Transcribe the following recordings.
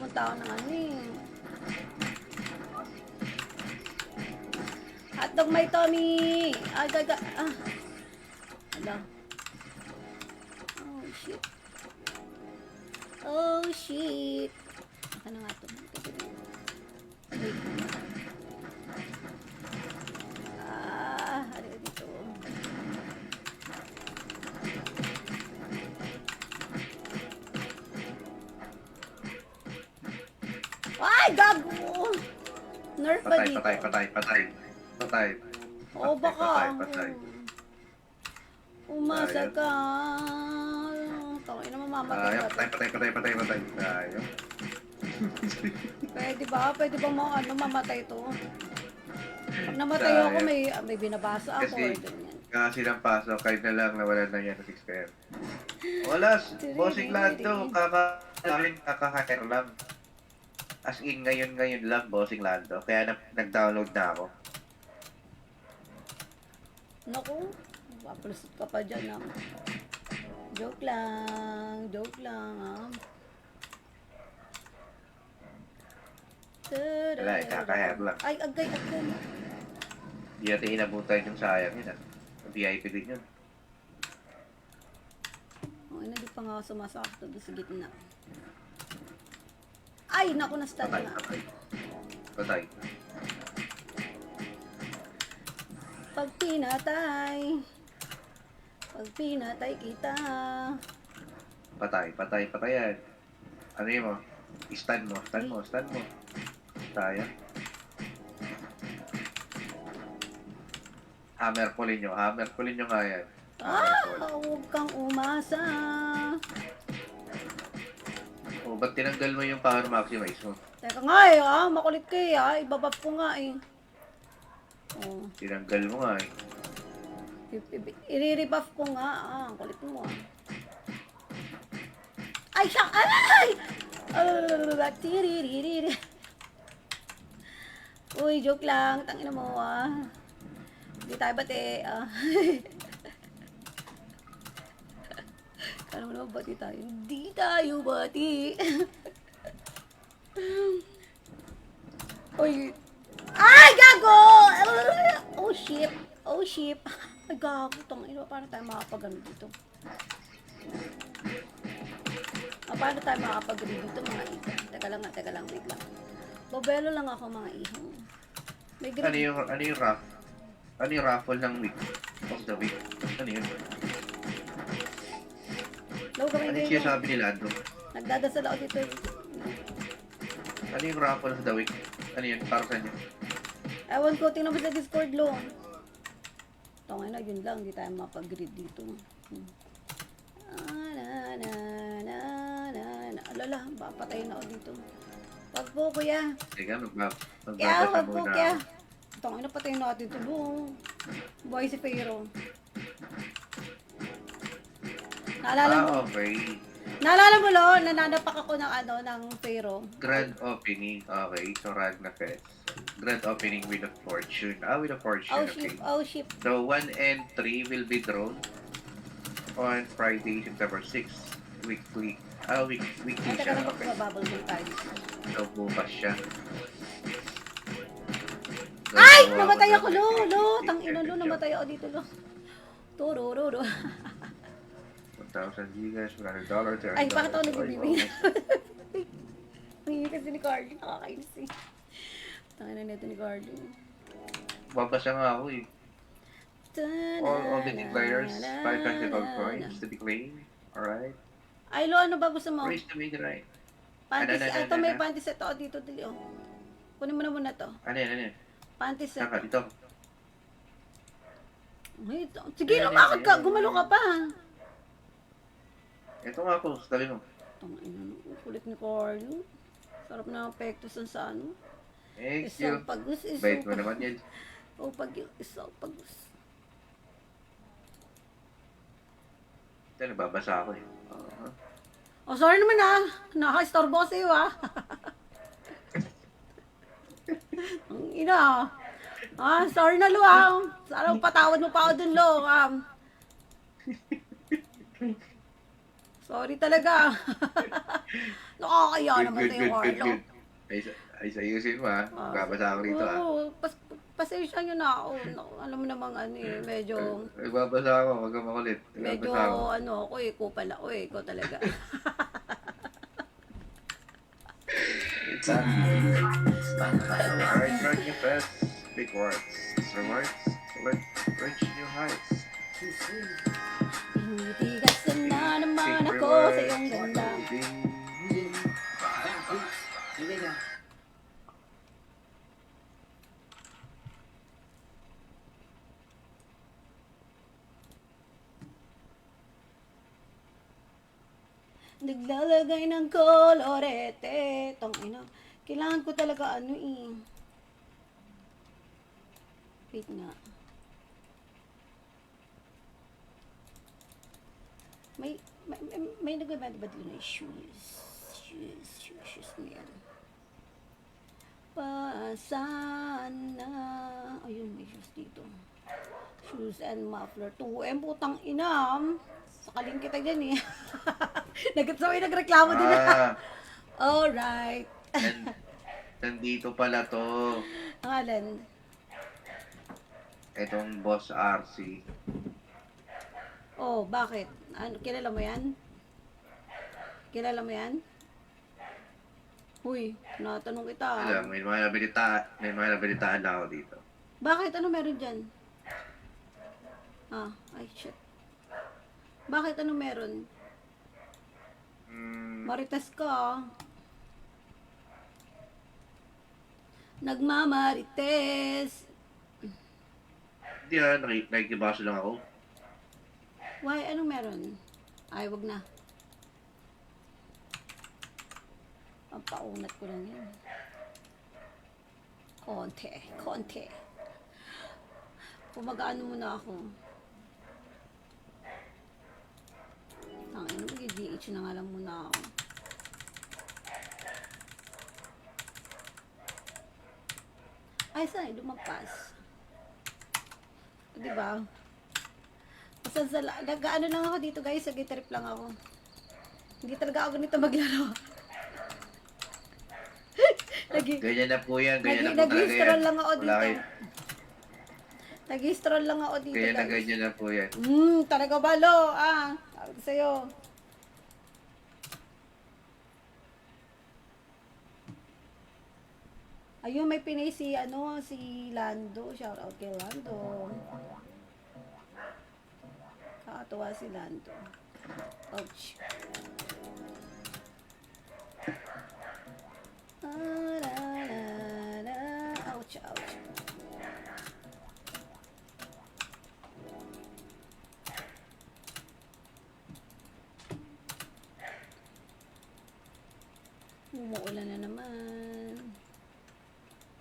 pupunta ako ng ano eh. Hotdog may Tommy! Aga. Hala. Oh, shit. Oh, shit. Aka na nga ito. Wait. Halika dito. Ay, gago! Nerf ba dito? Patay. Oo, baka. Patay. Umasa ka. Tawin na mamamatay Ayaw, ka. patay. Ayaw. Pwede ba? Pwede ba mamatay to? Pag namatay ako, may binabasa ako. Kasi, kasi ng paso, kahit na lang nawalan na yan ng 6 PM. Wala, bossing Lando, kaka-hacker lang. As in, ngayon lang, bossing Lando. Kaya nag-download na ako. Naku, papalusot ka pa dyan ah. Joke lang ah. Wala, kaka-hacker lang. Ay, agay. Hindi natin inabutan yung sayang yun ah. VIP din yun. Okay na, di pa nga ako sumasakto doon sa gitna. Ay, naku, na-stun nga. Patay. Pag pinatay kita. Patay yan. Ano yun mo? Stun mo. Sayang. Hammer pulin nyo nga yan. Huwag kang umasa. O, ba't tinanggal mo yung power maximize mo? Teka nga makulit ka ibabab ko nga Oh. Tinanggal mo nga eh. I-rebuff ko nga ang kulit mo Ay, siya! Ay! Tiririri. Uy, joke lang. Tangina mo Hindi tayo bati Kala mo naman bati tayo. Hindi tayo bati. Uy. Ay, gago! Oh, shit. Ay, gago. Tangina, paano tayo makapag-ano dito? Paano tayo makapag-read dito, mga iho? Teka lang, wait lang. Babelo lang ako, mga iho. May Ano yung raffle? Ano yung raffle ng week? Of the week? Ano yun? Ano yung sabi nila, Andrew? Nagdadasal ako dito. Ano yung raffle of the week? Ano yun? Para sa inyo? Ewan ko, tingnan mo sa Discord lo. Tangay na, yun lang. Hindi tayo mapag-read dito. Alala, papatayin ako dito. Wag po, kuya. Teka, magbabasa Wag po, muna kuya. ako. Tangay na, patayin natin ito. Buhay si Pero. Naalala mo? Okay. Naalala mo, lo, nananapak ako ng Pero. Grand opening. Okay, so Ragna Fest. Grand opening with a fortune. With a fortune, okay. Oh, ship. So, 1 and 3 will be drawn on Friday, September 6. Weekly. Weekly Teka siya. na, Okay. magbababble mo tayo. So, bukas siya. Ay! Namatay ako, lo! Tangina, lo, namatay ako dito, lo. Turururu. 1,000 gigas, $100. Ay, bakit ako nagbibigay? Nangyayari kasi ni Carly, nakakainis eh. Tangina nito ni Carly. Babasa nga ako eh. All the declarers, 5 tactical coins to be claimed. Alright? Ay, lo, ano ba gusto mo? Praise to make it right. Panty set. Ito, may ano? panty set ako dito, dili, oh. Kunin mo na muna to. Ano yan? Panty set. Saka dito. Ay, sige, lumakad ka. Gumalo ka pa. Ito nga po, sabi mo. Tangina, kulit ni Carly. Sarap na pektos sa ano. Thank Isang you. pagus, Bait mo naman yan. isang pagus. Ito, nababasa ako eh. Oh, sorry naman Naka-istorbo ko sa'yo Ang ina sorry na Lo Sana patawad mo pa ako dun Lo Sorry talaga. Nakakaya naman Good, sa'yo, good, good, Carlo. good. Ay, sayusin mo, ha? Magbabasa ako rito, ha? Oo, pasensya nyo na ako. Alam mo namang ano eh, medyo, Magbabasa ako, wag kang makulit. medyo Magbabasa ako. ano ako eh, kupal ako eh, ikaw talaga. Alright, write your best big words. Rewards, reach new heights. Tinitigas na naman Big ako sa iyong rewards, ganda. holding. Naglalagay ng kolorete. Tangina. Kailangan ko talaga ano eh. Wait nga. May nagbabad ba dito na shoes? Shoes na yan. Pasaan na. Ayun, may shoes dito. Shoes and muffler. 2M, putang inam. Sakaling kita dyan eh. Nagreklamo din na. Alright. Nandito pala to. Ang alin? Itong Boss RC. Oh, bakit? Ano, kilala mo yan? Kilala mo yan? Uy, natanong kita. Alam, may mga nabalitaan na ako dito. Bakit? Ano meron dyan? Ay shit. Bakit? Ano meron? Marites ka ah. Nagmamarites. Hindi nakikibaso lang ako. Why? Anong meron? Ay, wag na. Ang paunat ko lang yan. Konti. Pumagaano muna ako. Tangin, mag-GH na nga lang muna ako. Ay, saan? Lumagpas. Diba? Nag-ano lang ako dito guys, nag-trip lang ako. Hindi talaga ako ganito maglaro. Ganyan na po yan, ganyan na po talaga yan. Nag-stroll lang ako Wala dito. Nag-stroll lang ako dito Ganyan na guys. ganyan na po yan. Talaga ba lo? Sabi ko sa'yo. Ayun, may pinay si Lando. Shout out kay Lando. Nakakatuwa si Lando. Ouch. Ouch. Umuulan na naman.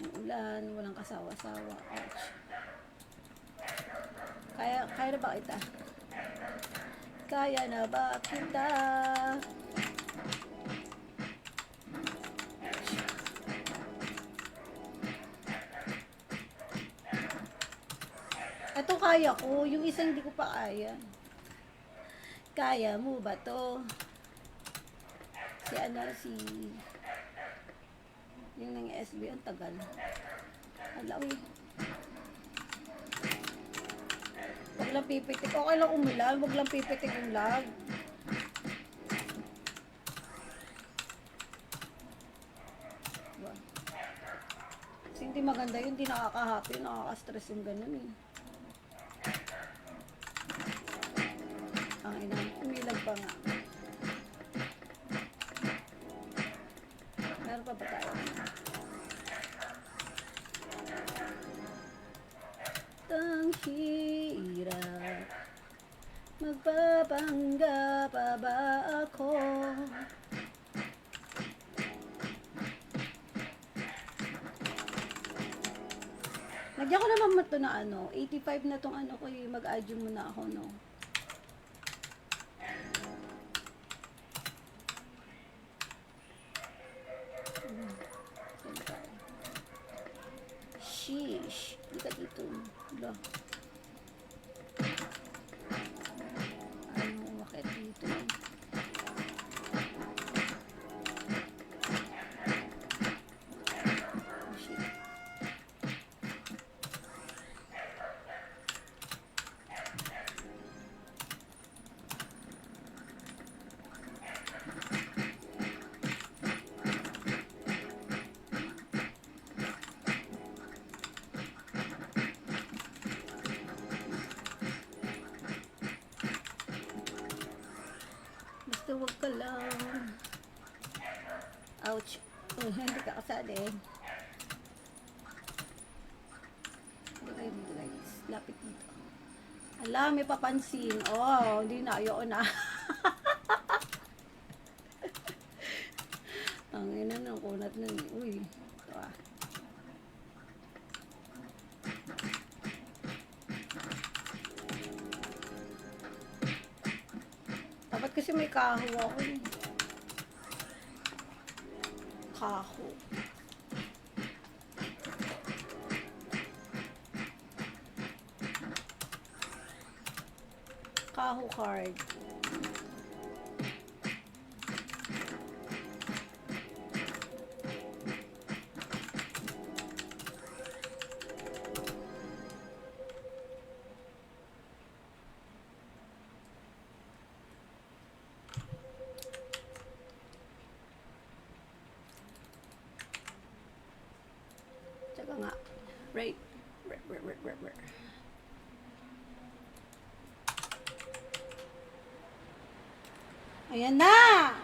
Umuulan, walang kasawa-sawa. Ouch. Kaya na ba kita? Kaya na ba kita? Ito kaya ko, yung isa hindi ko pa kaya. Kaya mo ba to? Yung nang SB, ang tagal. Alawi. Wag lang pipitik. Okay lang umulan, wag lang pipitik yung lag. Diba? Kasi hindi maganda yun, hindi nakaka-happy, nakaka-stress yung ganun eh. Ang ina, umilag pa nga. Meron pa ba tayo? Ang hirap, magpapangga pa ba ako? Nagyan ko naman ito na 85 na tong ko mag-adyo muna ako Sheesh. Hindi ka dito. Hala. Ayaw mo umakit dito. ouch. Hindi ka kasali. Hindi kayo dito guys. Lapit dito. Ala, may papansin. Oh, hindi na. Ayoko na. Ang ina ng kunat na ni. Uy. Ito ah. Dapat kasi may kaho ako eh. Kaho. Kaho card. Tsaka nga. Right. Right. Ayan na!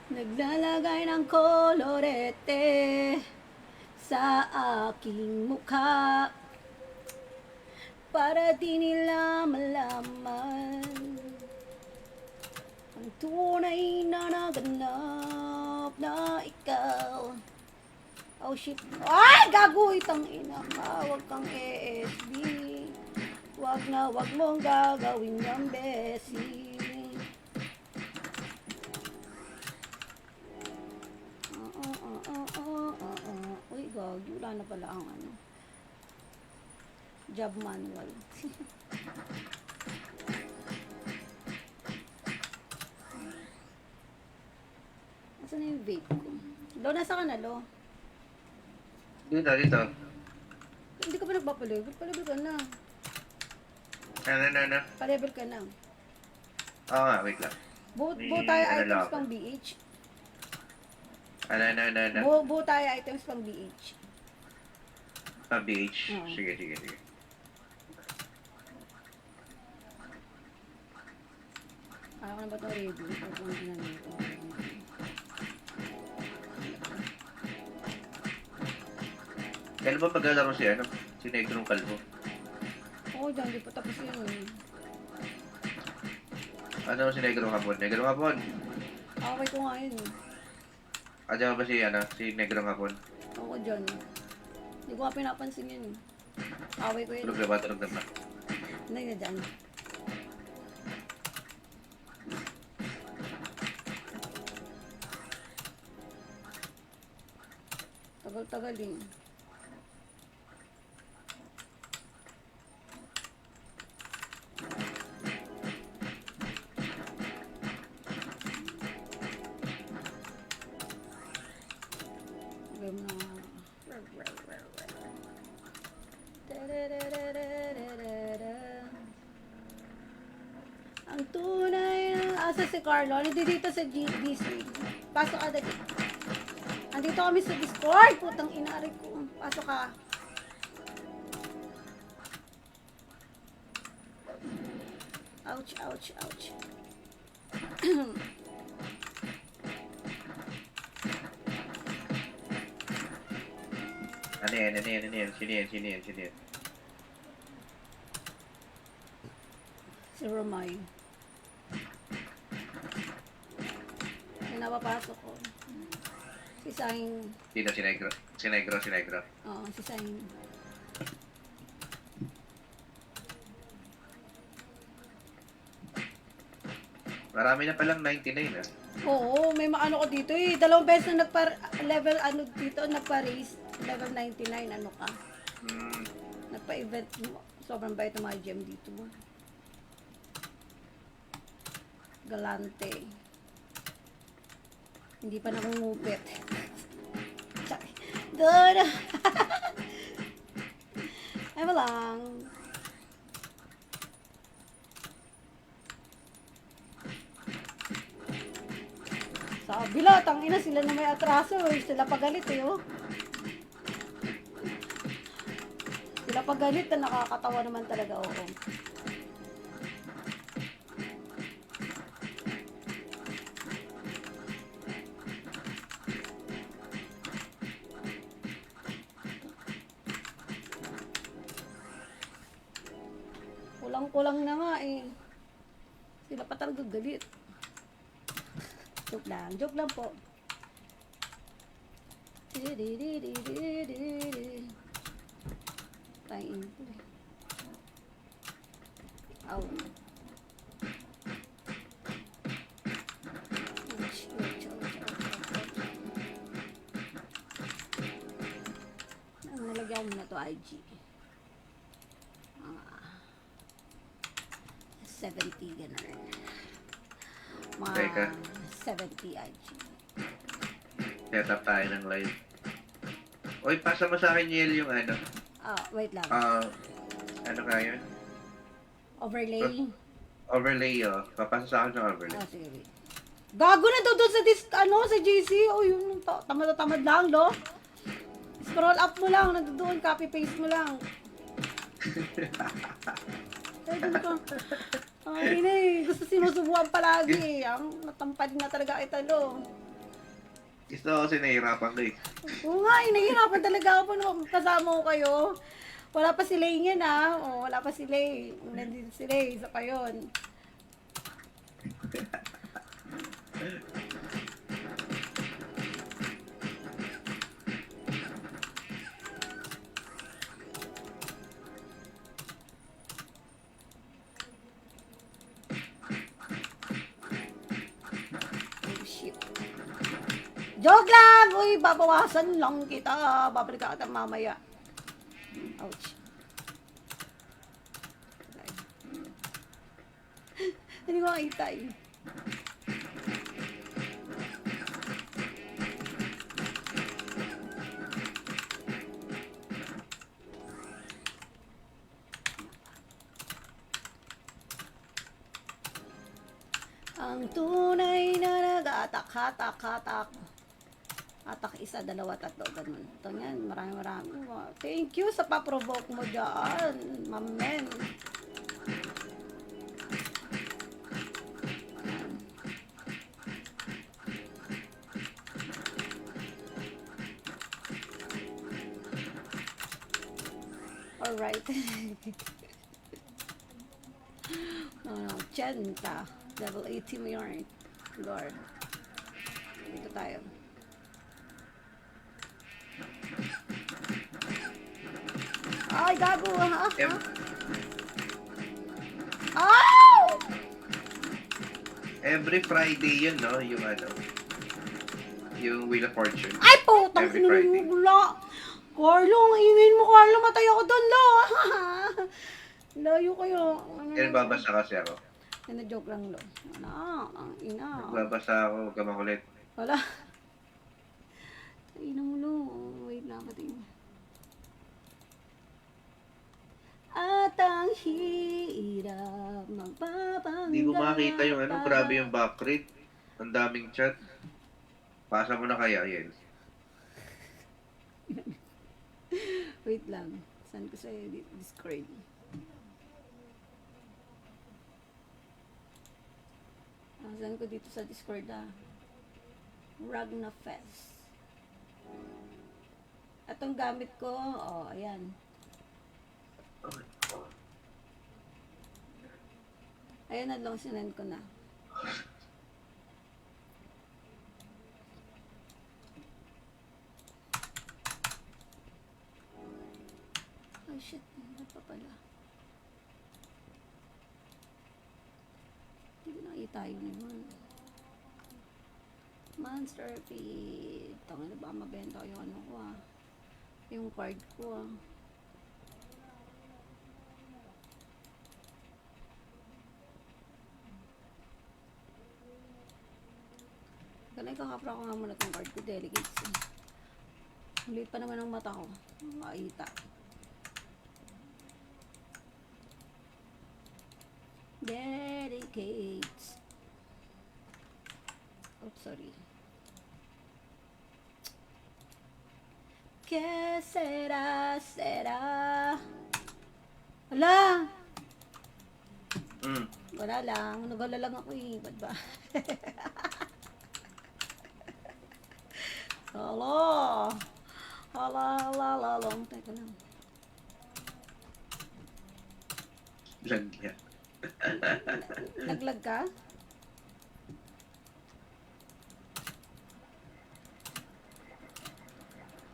Naglalagay ng kolorete sa aking mukha para di nila malaman ang tunay na naganap na ikaw. Oh shit. Ay! Gago! Itang ina ka. Huwag kang ESB. Huwag na huwag mong gagawin yung besi. Uy, gago. Wala na pala ang ano. Job manual. Asan na yung vape ko? Lo, nasa ka na, Lo? Dito. Hindi ka pa nagpapalevel. Palevel ka na. Ano? Palevel ka na. Oo nga, wait lang. Buo May tayo ano lang items ako. pang BH. Ano? Buo tayo items pang BH. BH. Oo. Sige. Ayaw ko na ba ito ready? Pupunta na nito. Kailan ba maglalaro si ano? Si Negrong Kalbo? Oo, dyan. Di pa tapos yun. Ano si Negrong Hapon? Negrong Hapon? Away ko nga yun. Diyan ba si Negrong Hapon? Oo, dyan. Hindi ko nga pinapansin yun. Away ko yun. Tulog na ba? Hindi na dyan. Tagal-tagal eh. Game na. Ang tunay na asa si Carlo. Hindi dito sa GDC. Pasok ka dali. Andito kami sa Discord. Putang inari ko. Pasok ka. Ouch. Ano yan? Sino yan? Si Romay. Yung napapasok ko. Si Saing. Sino? Si Negro. Oo, si Saing. Marami na palang 99 ah. Oo, may maano ko dito eh. 2 beses na level ano dito, nagpa-raise. Level 99, ano ka. Nagpa-event mo. Sobrang bait ng mga gem dito mo. Galante. Hindi pa nakungupit. Good! Ay, walang. Sabi la, tangina sila na may atraso eh. Sila pagalit eh, oh. Sila pag galit na nakakatawa naman talaga, oo. Kulang-kulang na nga eh. Sila pa talaga galit. Joke lang po. Tain ko eh. Aw. Nalagyan ko na to IG. 70 ganun. Mga Teka. 70 IG. Set up tayo ng live. Uy, pasa mo sa akin, Yel, yung ano. Wait lang. Ano nga yun? Overlay. Overlay, oh. Papasa sa akin ng overlay. Sige, wait. Gago na doon sa GC. O, yun, tamad lang, no? Scroll up mo lang, nandoon, copy paste mo lang. Ay, doon ka. Ay, gusto sinusubuan palagi. Ang natampad na talaga ito, no? Gusto ko kasi nahihirapan ko eh. Oo nga, nahihirapan talaga ako nung kasama ko kayo. Wala pa si Lay niyan, ah. Wala pa si Lay. Nandito si Lay, isa pa yun. Oh, shit. Joke lang! Uy, babawasan lang kita. Babalik ka mamaya. Ouch. Hindi ko makita eh. Ang tunay na nag-atak-hatak-hatak. Atak isa, dalawa, tatlo, ganun. Ito yan, marami. Thank you sa pa-provoke mo dyan, mamen. Alright. No, 80. Level 80 mo yun. Lord. Dito tayo. Ay, gago, ha? Ow! Every Friday yun, no? Yung ano. Yung Wheel of Fortune. Ay, putang Every Friday. sinunula. Carlo, ang ingin mo, Carlo. Matay ako doon, lo. Layo kayo. Yan, babasa kasi ako. Joke lang, lo. Ang ina. Nagbabasa ako, huwag ka makulit. Wala. Ina mo, lo. Wait lang, patingin. At ang hirap magpapangga. Hindi ko makita yung ano, grabe yung back rate. Ang daming chat. Pasa mo na kaya, Yel. Wait lang. Saan ko sa Discord? Saan ko dito sa Discord, Ragna Fest. Atong gamit ko, ayan. Ayan na lang, sinend ko na. Oh shit, ano pa pala? Hindi ko nakita yun naman. Monster feed. Tanga na ba mabenta ko yung ano ko yung card ko Ganay kakapra ko nga muna itong card ko, delegates. Ulit pa naman ang mata ko. Makita. Delegates. Oh, sorry. ¿Qué será? Wala. Hmm. Wala lang. Nagala lang ako eh. Ba't ba? Hala. Hala, hala, hala. Teka lang. Lagyan. Naglag ka?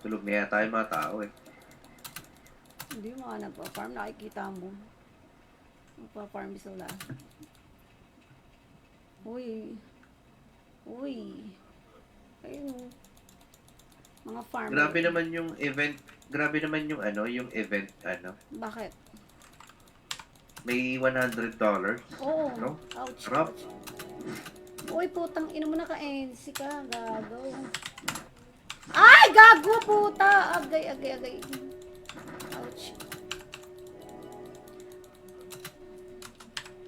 Tulog na yata yung mga tao eh. Hindi mo nga nagpa-farm. Nakikita mo. Nagpa-farm sila. Uy. Uy. Ayun. Mga farmer. Grabe naman yung event. Grabe naman yung yung event, Bakit? May $100. Oo. No? Ouch, Rough. ouch. Uy, putang ina mo naka-NC ka. Gago. Ay, gago, puta. Agay, agay, agay. Ouch.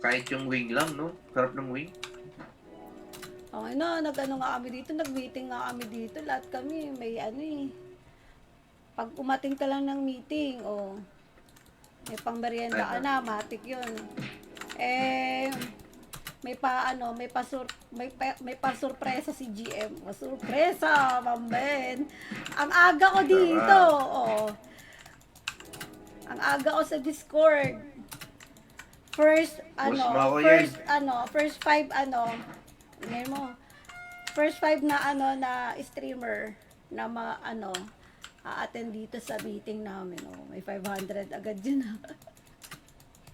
Kahit yung wing lang, no? Sarap ng wing. Okay na, nag-ano nga kami dito, nag-meeting nga kami dito. Lahat kami, may ano eh. Pag umating ka lang ng meeting, may pang-merienda ka na, matik yun. Eh, may pa-surpresa si GM. Surpresa, mamben. Ang aga ko dito, Ang aga ko sa Discord. First five, ngayon mo, first five na na streamer na a-attend dito sa meeting namin. May 500 agad yun.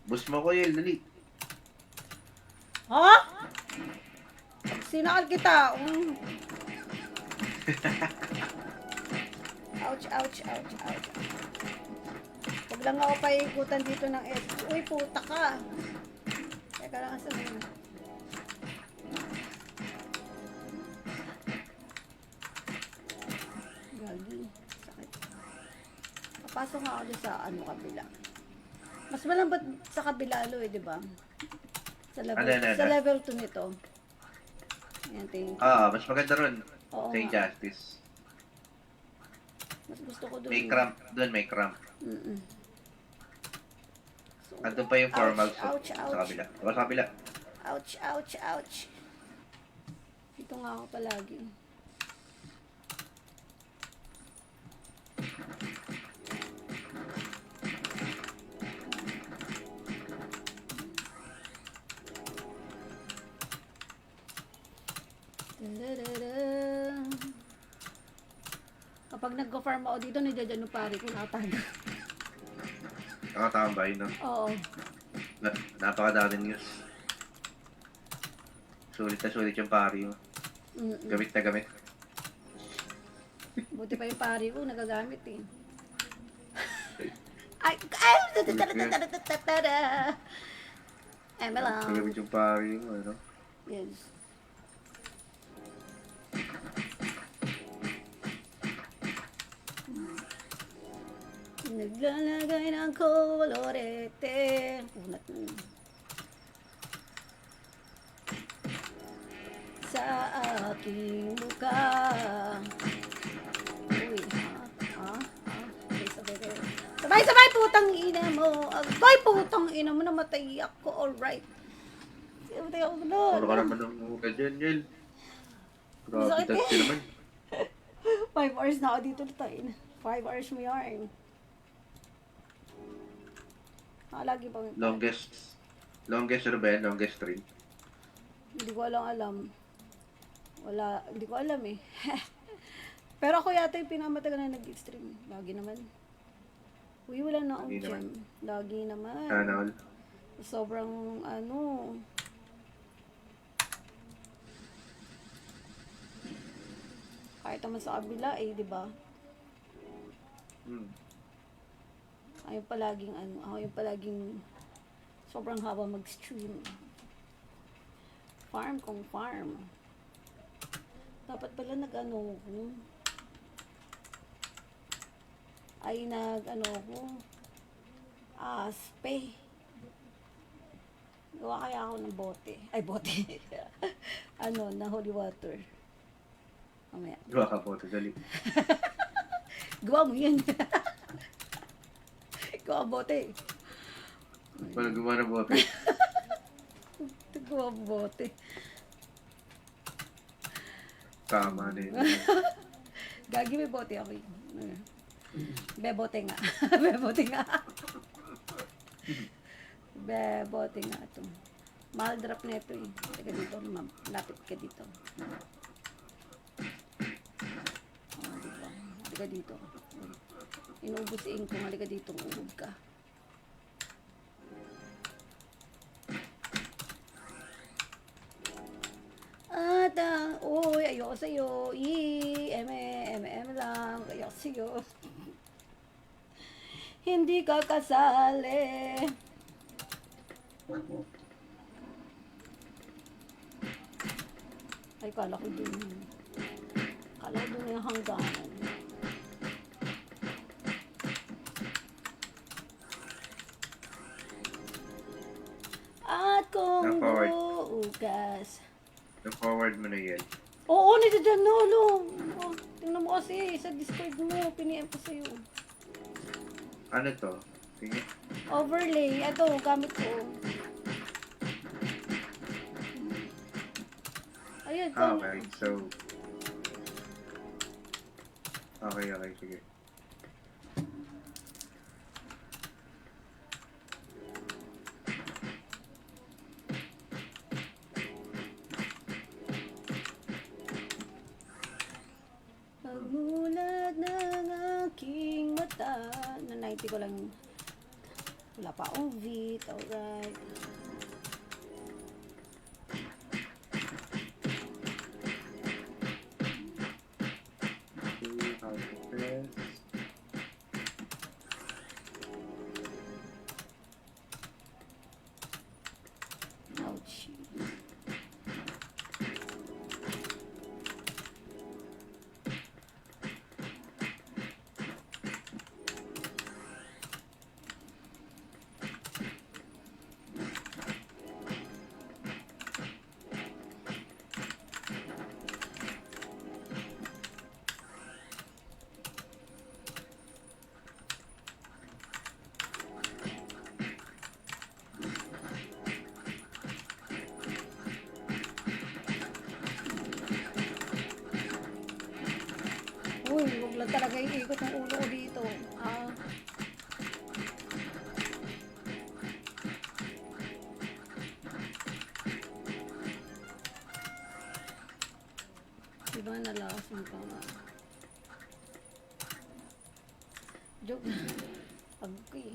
Bus mo ko yun, dali. Ha? Sinakal kita. Ouch, ouch, ouch, ouch. Huwag lang ako paikutan dito ng S. Uy, puta ka. Teka lang, asa na yun. Gagi. Sakit. Papasok nga ako dyan sa kabila. Mas malambot sa kabila, di ba? Sa level 2 nito. Yan, thank you. Mas maganda ron. Oo Sa nga. Injustice. Mas gusto ko doon. May cramp. Doon may cramp. So, Andun pa yung formal ouch, sa ouch. kabila. Diba sa kabila? Ouch, ouch, ouch. Dito nga ako palagi. Kapag nag-farm ako dito, nandiyan yung pari ko nakatago. Nakatambay, no? Oo. Napakadaming news. Sulit na sulit yung pari mo. Gamit na gamit. Buti pa yung pari ko, nagagamit eh. Ay, Emela. Gamit yung pari mo, ano? Yes. Naglalagay ng kolorete. Unat na. Sa aking mukha. Uy, Sabay, putang ina mo. Agay, putang ina mo. Namatay ako. Alright. Namatay ako doon. Puro ka naman ng ganyan, Yel. Grabe, Masakit dati eh. naman. 5 hours na ako dito tayo. 5 hours mo yarn. Lagi pa may Longest ano ba yan? Longest stream? Hindi ko alam. Hindi ko alam eh. Pero ako yata yung pinamatagal na nag-stream. Lagi naman. Uy, wala na akong Lagi naman. gem. Lagi naman. Sana all. Sobrang kahit naman sa kabila eh, di ba? Ako yung palaging sobrang haba mag-stream. Farm kung farm. Dapat pala aspe. Gawa kaya ako ng bote. Ay, bote. Na holy water. Mamaya. Gawa ka po, dali. Gawa mo yan. Gawa bote. Walang gumawa ng bote. Gawa bote. Tama din. Gagi, may bote ako yun. Bebote nga. Bebote nga. Bebote nga ito. Mahal drop na ito eh. Teka dito, lapit ka dito. Diba? Halika dito. Inubos si Inko, halika dito, ubod ka. At, uy, ayoko sa'yo. MM lang. Ayoko sa'yo. Hindi ka kasali. Ay, kala ko dun. Kala ko dun yung hangganan. At kung Na-forward. bukas. Na-forward mo na yan. Oo, nandiyan na, lo. Oh, tingnan mo kasi, sa Discord mo, piniem ko sa'yo. Ano to? Sige. Overlay, ito, gamit ko. Ayun, Okay, so... Okay, sige. Pagmulat ng aking mata. Na 90 ko lang. Wala pa akong beat, alright. Ouch. Uy, huwag lang talaga iikot ng ulo ko dito. Ah. Diba nalasan pa nga? Joke. Pagki.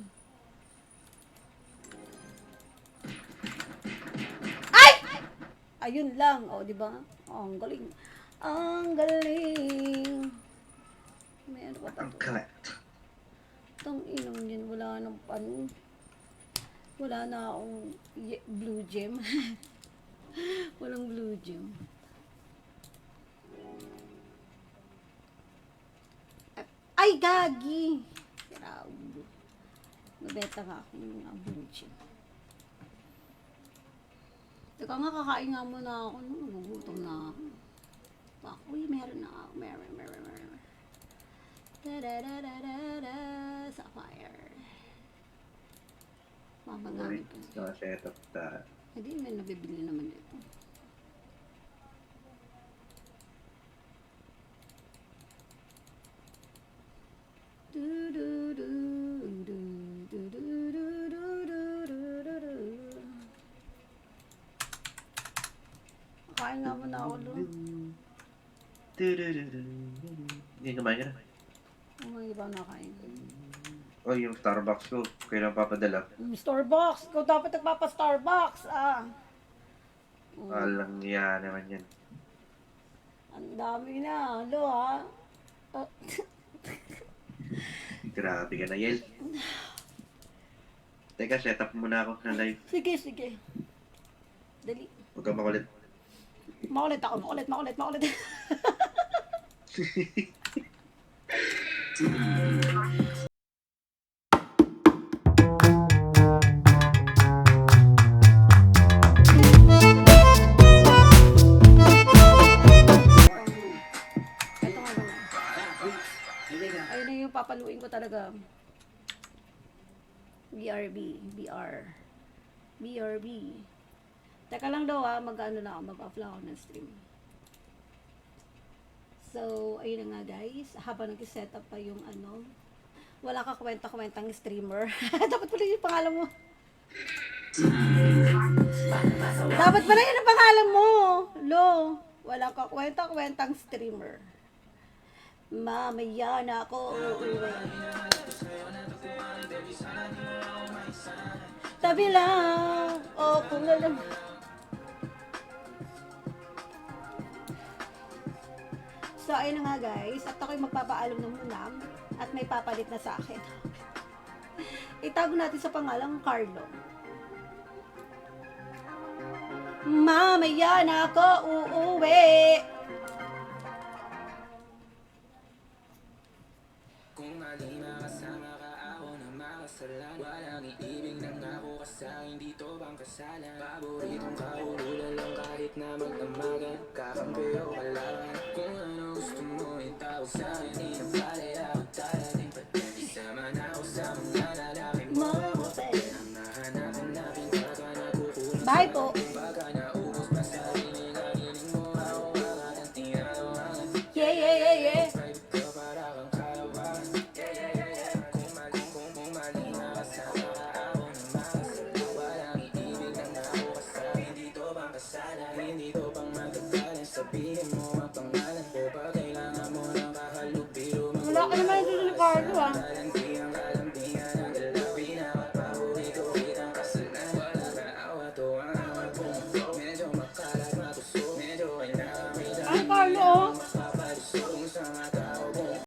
Ay! Ayun lang. O, diba? Oh, ang galing. Ang galing. May ano pa Ang to? collect. Itong inom din, wala nang pan. Wala na akong blue gem. Walang blue gem. Ay, gagi! Grabe. Nabeta nga ako ng blue gem. Teka nga, kakain nga muna ako. Nagugutom na ako. Uy, meron na ako. Meron. Sapphire. Mapagamit ko. Set up that. Hindi, may nabibili naman dito. Kain nga muna ako doon. Hindi kumain ka na. Ang iba na kain. Oh, yung Starbucks ko. Kailan papadala? Starbucks! Ikaw dapat nagpapa-Starbucks! Walang niya naman yan. Ang dami na. Halo, ha? Oh. Grabe ka na, Yel. Teka, set up muna ako na live. Sige. Dali. Huwag kang makulit. Makulit ako. Makulit. Ito nga lang. Ayun na yung papaluin ko talaga. BRB. BRB. Teka lang daw mag-ano na ako, mag-off lang ako ng stream. So, ayun na nga guys, habang nag-set up pa yung ano, wala ka kwenta-kwentang streamer. Dapat pala yung pangalan mo. Dapat pala yun ang pangalan mo. Lo, wala ka kwenta-kwentang streamer. Mamaya na ako uuwi. Tabi lang. O, kung alam. So, ayun na nga guys. At ako'y magpapaalam na muna. At may papalit na sa akin. Itago natin sa pangalang Carlo. Mamaya na ako uuwi. Kung alina kasama ka ako na makasalan, walang iibig ng ako ka sa'kin, dito bang kasalan? Paboritong kaululan lang kahit na magdamagan, kakampi o kalaban. Kung ano gusto mo itawag sa'kin, di na pala ako darating pa din. Isama na ako sa mga lalaki mo. Ang nahanapin natin baka nakukulang. Bye po. Baka naubos pa sa rinig ang hiling mo. Ako agad ang tinatawangan. Yeah, yeah, yeah, yeah. Private ka para kang kalawan. Kung mali na kasama ka ako na makasalan, walang iibig ng ako ka sa'kin, dito bang kasalan? Hindi to pang matagalan, sabihin mo ang pangalan ko pa, kailangan mo ng kahalubilo. Wala ka naman dito ni Carlo Walang